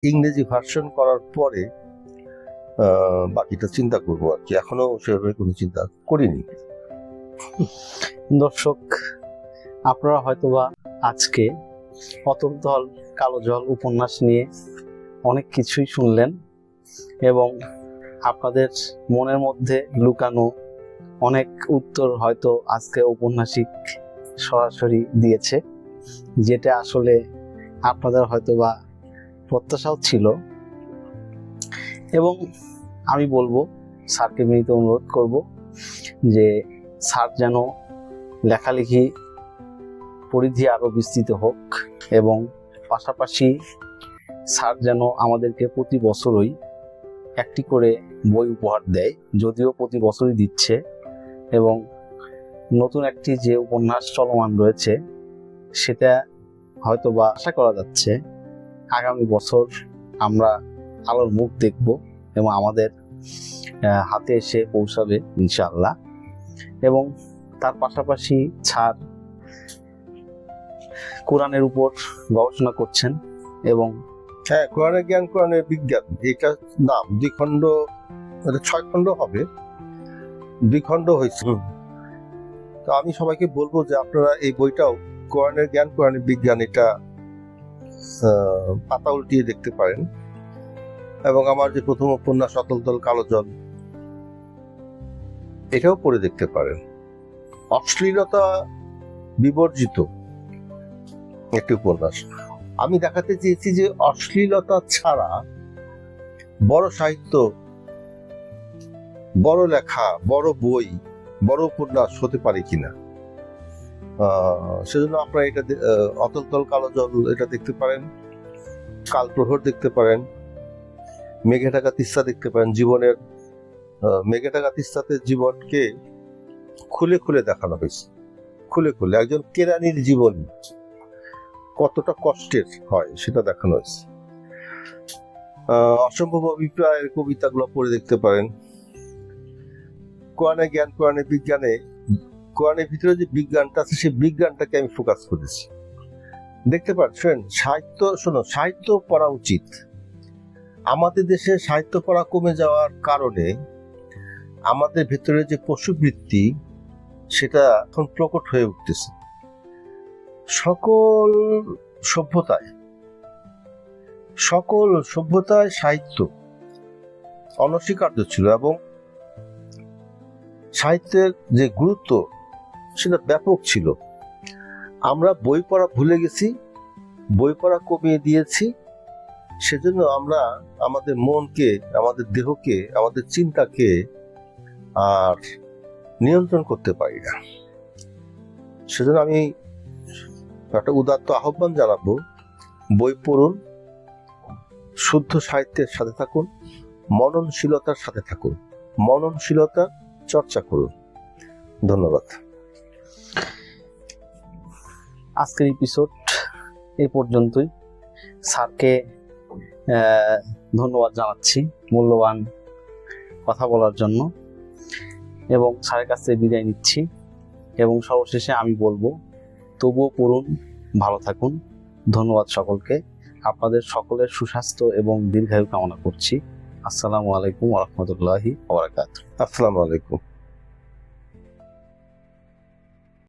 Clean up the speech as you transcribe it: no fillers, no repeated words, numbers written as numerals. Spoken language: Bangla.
ইংরেজি ভার্সন করার পরে বাকিটা চিন্তা করবো আর কি। এখনো সেভাবে কোনো চিন্তা করিনি। দর্শক, আপনারা হয়তোবা আজকে অতল দল কালো জল উপন্যাস নিয়ে অনেক কিছুই শুনলেন এবং আপনাদের মনের মধ্যে লুকানো অনেক উত্তর হয়তো আজকে ঔপন্যাসিক সরাসরি দিয়েছে, যেটা আসলে আপনাদের হয়তোবা প্রত্যাশাও ছিল। এবং আমি বলবো, স্যারকে বিনীত অনুরোধ করব যে স্যার যেন লেখালেখি পরিধি আরো বিস্তৃত হোক এবং পাশাপাশি স্যার যেন আমাদেরকে প্রতি বছরই একটি করে বই উপহার দেয়, যদিও প্রতি বছরই দিচ্ছে। এবং নতুন একটি যে উপন্যাস চলমান রয়েছে সেটা হয়তোবা আশা করা যাচ্ছে আগামী বছর আমরা আলোর মুখ দেখব এবং আমাদের হাতে এসে পৌঁছাবে ইনশাআল্লাহ। এবং তার পাশাপাশি স্যার কোরআনের উপর গবেষণা করছেন এবং হ্যাঁ, কোরআনের জ্ঞান কোরআনের বিজ্ঞান, এটা নাম 2 খণ্ড, 6 খণ্ড হবে, 2 খণ্ড হয়েছে। তো আমি সবাইকে বলবো যে আপনারা এই বইটাও কোরআনের জ্ঞান কোরআনের বিজ্ঞান, এটা পাতা উল্টিয়ে দেখতে পারেন। এবং আমার যে প্রথম উপন্যাস অতল দল কালো জল, এটাও পড়ে দেখতে পারেন। অশ্লীলতা বিবর্জিত একটি উপন্যাস। আমি দেখাতে চেয়েছি যে অশ্লীলতা ছাড়া বড় সাহিত্য, বড় লেখা, বড় বই, বড় উপন্যাস হতে পারে কিনা। সেজন্য আপনারা এটা অতল দল কালো জল এটা দেখতে পারেন, কাল প্রহর দেখতে পারেন, মেঘে ঢাকা তিস্তা দেখতে পারেন। জীবনের মেঘে ঢাকা তিস্তাতে জীবনকে খুলে খুলে দেখানো হয়েছে, খুলে খুলে একজন কেরানির জীবন কতটা কষ্টের হয় সেটা দেখানো হয়েছে। অসম্ভব অভিপ্রায়ের কবিতাগুলো পড়ে দেখতে পারেন। কোরআনের জ্ঞান কোরআনের বিজ্ঞানে কোরআনের ভিতরে যে বিজ্ঞানটা আছে সেই বিজ্ঞানটাকে আমি ফোকাস করেছি। দেখতে পাচ্ছেন সাহিত্য পড়া উচিত। আমাদের দেশে সাহিত্য পড়া কমে যাওয়ার কারণে আমাদের ভেতরে যে পশুবৃত্তি সেটা এখন প্রকট হয়ে উঠতেছে। সকল সভ্যতায় সাহিত্য অনস্বীকার্য ছিল এবং সাহিত্যের যে গুরুত্ব সেটা ব্যাপক ছিল। আমরা বই পড়া ভুলে গেছি, বই পড়া কমিয়ে দিয়েছি। সেজন্য আমরা আমাদের মনকে, আমাদের দেহকে, আমাদের চিন্তাকে আর নিয়ন্ত্রণ করতে পারি না। সেজন্য আমি একটা উদাত্ত আহ্বান জানাবো, বই পড়ুন, শুদ্ধ সাহিত্যের সাথে থাকুন, মননশীলতার সাথে থাকুন, মননশীলতা চর্চা করুন। ধন্যবাদ। আজকের এপিসোড এ পর্যন্তই। স্যারকে ধন্যবাদ জানাচ্ছি মূল্যবান কথা বলার জন্য এবং স্যারের কাছ থেকে বিদায় নিচ্ছি। এবং সর্বশেষে আমি বলবো, তবুও পড়ুন, ভালো থাকুন। ধন্যবাদ সকলকে। আপনাদের সকলের সুস্বাস্থ্য এবং দীর্ঘায়ু কামনা করছি। আসসালামু আলাইকুম ওয়া রাহমাতুল্লাহি ওয়া বারাকাতুহু। আসসালামু আলাইকুম।